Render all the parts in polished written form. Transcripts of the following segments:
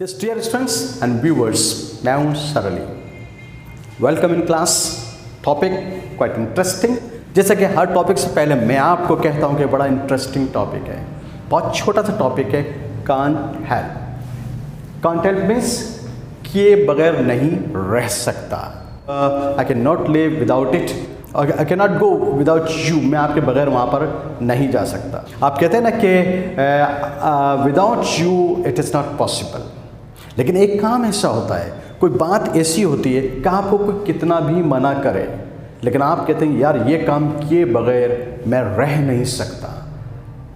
Yes, dear students and viewers, मैं हूँ सरली। Welcome in class. Topic quite interesting. जैसा कि हर टॉपिक से पहले मैं आपको कहता हूँ कि बड़ा इंटरेस्टिंग टॉपिक है, बहुत छोटा सा टॉपिक है, can't help. Can't help means किए बगैर नहीं रह सकता। I can not live without it, I can not go without you, मैं आपके बगैर वहाँ पर नहीं जा सकता। आप कहते हैं ना कि without you it is not possible. लेकिन एक काम ऐसा होता है, कोई बात ऐसी होती है कि आपको कोई कितना भी मना करे, लेकिन आप कहते हैं यार ये काम किए बगैर मैं रह नहीं सकता।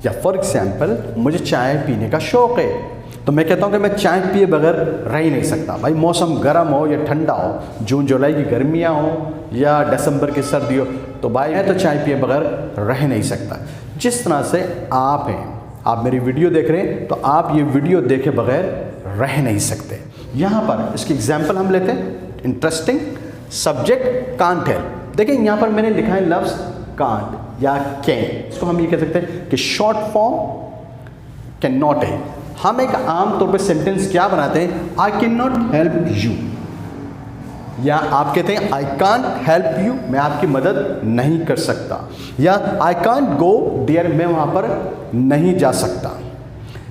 या फॉर एग्जाम्पल मुझे चाय पीने का शौक़ है, तो मैं कहता हूँ कि मैं चाय पिए बगैर रह ही नहीं सकता। भाई मौसम गर्म हो या ठंडा हो, जून जुलाई की गर्मियाँ हो या दिसंबर की सर्दी हो, तो भाई मैं तो चाय पिए बगैर रह नहीं सकता। जिस तरह से आप हैं, आप मेरी वीडियो देख रहे हैं, तो आप ये वीडियो देखे बगैर रह नहीं सकते। यहाँ पर इसकी एग्जाम्पल हम लेते हैं, इंटरेस्टिंग सब्जेक्ट कांट हेल्प। देखिए यहाँ पर मैंने लिखा है लफ्ज़ कांट या कैन, इसको हम ये कह सकते हैं कि शॉर्ट फॉर्म कैन नॉट है। हम एक आम तौर पे सेंटेंस क्या बनाते हैं, I can not help you, या आप कहते हैं आई कांट हेल्प यू, मैं आपकी मदद नहीं कर सकता, या आई कांट गो देयर, मैं वहाँ पर नहीं जा सकता।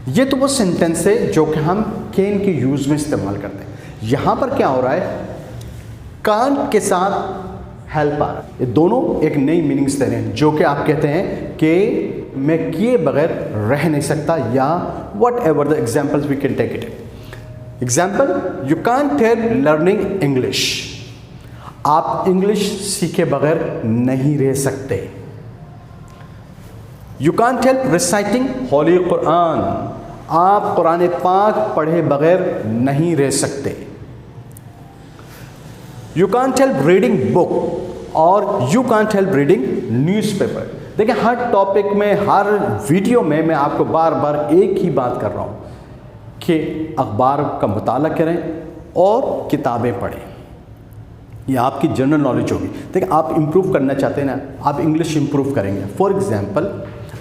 ये तो वो सेंटेंस है जो कि हम कैन के यूज़ में इस्तेमाल करते हैं। यहाँ पर क्या हो रहा है, कांट के साथ हेल्प आ रहा है, ये दोनों एक नई मीनिंग्स दे रहे हैं, जो कि आप कहते हैं कि मैं किए बगैर रह नहीं सकता, या whatever the examples we can take it. Example, you can't help learning English, आप इंग्लिश सीखे बगैर नहीं रह सकते। You can't help reciting holy Quran, आप कुरान पाक पढ़े बगैर नहीं रह सकते। You can't help reading book, और you can't help reading newspaper. देखिए हर टॉपिक में, हर वीडियो में मैं आपको बार बार एक ही बात कर रहा हूँ कि अखबार का मुताला करें और किताबें पढ़ें, ये आपकी जनरल नॉलेज होगी। देखिए आप इम्प्रूव करना चाहते हैं ना, आप इंग्लिश इम्प्रूव करेंगे। फॉर एग्जांपल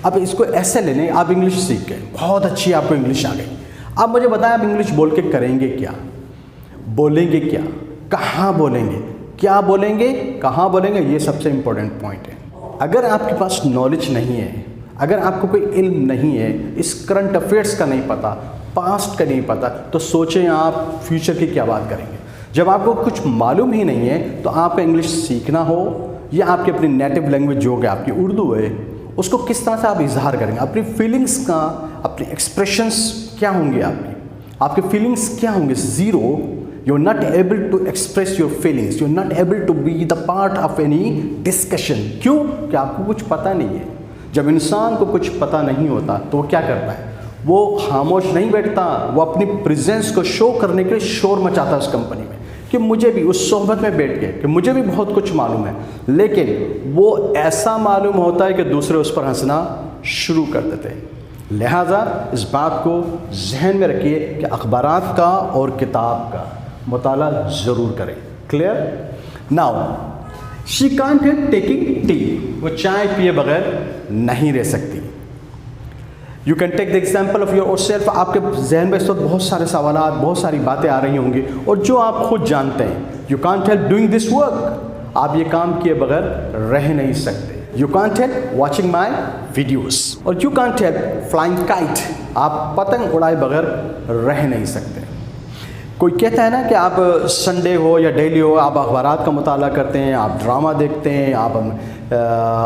अब इसको ऐसे ले लें, आप इंग्लिश सीख गए, बहुत अच्छी आपको इंग्लिश आ गई, अब मुझे बताएं आप इंग्लिश बोल के करेंगे क्या, बोलेंगे क्या, कहाँ बोलेंगे, क्या बोलेंगे, कहाँ बोलेंगे, ये सबसे इम्पोर्टेंट पॉइंट है। अगर आपके पास नॉलेज नहीं है, अगर आपको कोई इल्म नहीं है, इस करंट अफेयर्स का नहीं पता, पास्ट का नहीं पता, तो सोचें आप फ्यूचर की क्या बात करेंगे। जब आपको कुछ मालूम ही नहीं है, तो आप इंग्लिश सीखना हो या आपकी अपनी नेटिव लैंग्वेज जो कि आपकी उर्दू है, उसको किस तरह से आप इजहार करेंगे, अपनी फीलिंग्स का, अपने एक्सप्रेशंस क्या होंगे, आपके फीलिंग्स क्या होंगे, zero. You're not able to express your feelings, you're not able to be the part of any discussion। क्यों? कि आपको कुछ पता नहीं है। जब इंसान को कुछ पता नहीं होता तो वो क्या करता है, वो खामोश नहीं बैठता, वो अपनी प्रेजेंस को शो करने के लिए शोर मचाता है उस कंपनी में कि मुझे भी, उस सोहबत में बैठ के कि मुझे भी बहुत कुछ मालूम है। लेकिन वो ऐसा मालूम होता है कि दूसरे उस पर हंसना शुरू कर देते हैं। लिहाजा इस बात को जहन में रखिए कि अखबारात का और किताब का मुताला ज़रूर करें। Clear? Now she can't help taking tea, वो चाय पिए बगैर नहीं रह सकती। You can take the example of yourself, आपके जहन में इस वक्त बहुत सारे सवालात, बहुत सारी बातें आ रही होंगी और जो आप खुद जानते हैं। You can't help doing this work, आप ये काम किए बगैर रह नहीं सकते। You can't help watching my videos, और you can't help flying kite, आप पतंग उड़ाए बगैर रह नहीं सकते। कोई कहता है ना कि आप संडे हो या डेली हो, आप अखबारात का मुताला करते हैं, आप ड्रामा देखते हैं, आप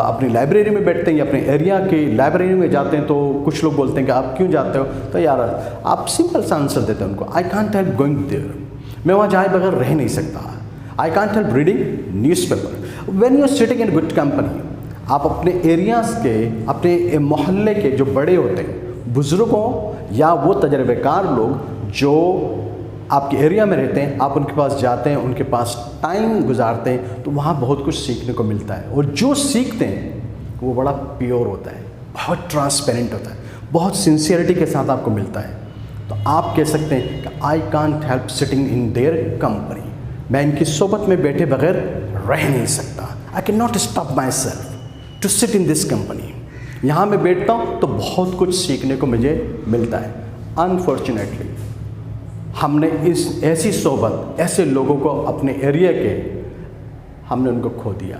अपनी लाइब्रेरी में बैठते हैं या अपने एरिया की लाइब्रेरी में जाते हैं, तो कुछ लोग बोलते हैं कि आप क्यों जाते हो, तो यार आप सिंपल सा आंसर देते हैं उनको, I can't help going there, मैं वहाँ जाए बगैर रह नहीं सकता। I can't help reading newspaper. When you are sitting in good company, आप अपने एरियाज़ के, अपने मोहल्ले के जो बड़े होते हैं, बुज़ुर्गों या वो तजर्बेकार लोग जो आपके एरिया में रहते हैं, आप उनके पास जाते हैं, उनके पास टाइम गुजारते हैं, तो वहाँ बहुत कुछ सीखने को मिलता है। और जो सीखते हैं वो बड़ा प्योर होता है, बहुत ट्रांसपेरेंट होता है, बहुत सिंसियरिटी के साथ आपको मिलता है। तो आप कह सकते हैं कि I can't help sitting in their company, मैं इनकी सोबत में बैठे बगैर रह नहीं सकता। I can not stop my self to sit in this company, यहाँ मैं बैठता हूँ तो बहुत कुछ सीखने को मुझे मिलता है। अनफॉर्चुनेटली ہم نے ایسی صحبت، ایسے لوگوں کو اپنے ایریا کے ہم نے ان کو کھو دیا.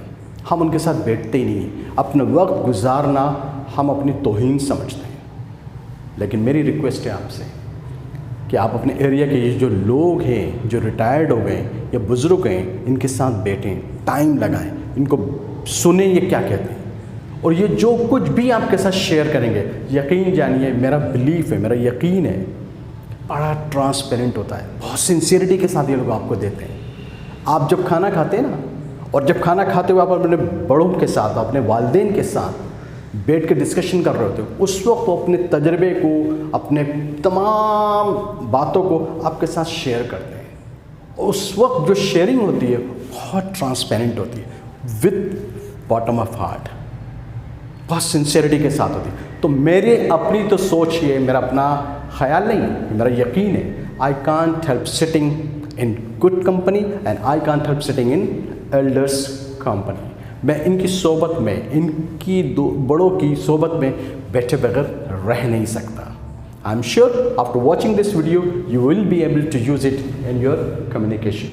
ہم ان کے ساتھ بیٹھتے ہی نہیں. اپنا وقت گزارنا ہم اپنی توہین سمجھتے ہیں. لیکن میری ریکویسٹ ہے آپ سے کہ آپ اپنے ایریا کے یہ جو لوگ ہیں، جو ریٹائرڈ ہو گئے یا بزرگ ہیں، ان کے ساتھ بیٹھیں، ٹائم لگائیں، ان کو سنیں یہ کیا کہتے ہیں. اور یہ جو کچھ بھی آپ کے ساتھ شیئر کریں گے، یقین جانیے، میرا بلیف ہے، میرا یقین ہے، بڑا ٹرانسپیرنٹ ہوتا ہے. بہت سنسیئرٹی کے ساتھ یہ لوگ آپ کو دیتے ہیں. آپ جب کھانا کھاتے ہیں نا، اور جب کھانا کھاتے ہوئے آپ اپنے بڑوں کے ساتھ، اپنے والدین کے ساتھ بیٹھ کے ڈسکشن کر رہے ہوتے ہیں، اس وقت وہ اپنے تجربے کو، اپنے تمام باتوں کو آپ کے ساتھ شیئر کرتے ہیں. اس وقت جو شیئرنگ ہوتی ہے بہت ٹرانسپیرنٹ ہوتی ہے، وتھ باٹم آف ہارٹ، بہت سنسیئرٹی کے ساتھ ہوتی ہے. تو میرے اپنی تو سوچ یہ، میرا اپنا خیال نہیں، میرا یقین ہے. I can't help sitting in good company and I can't help sitting in elders company. میں ان کی صحبت میں، ان کی بڑوں کی صحبت میں بیٹھے بغیر رہ نہیں سکتا. I am sure after watching this video you will be able to use it in your communication.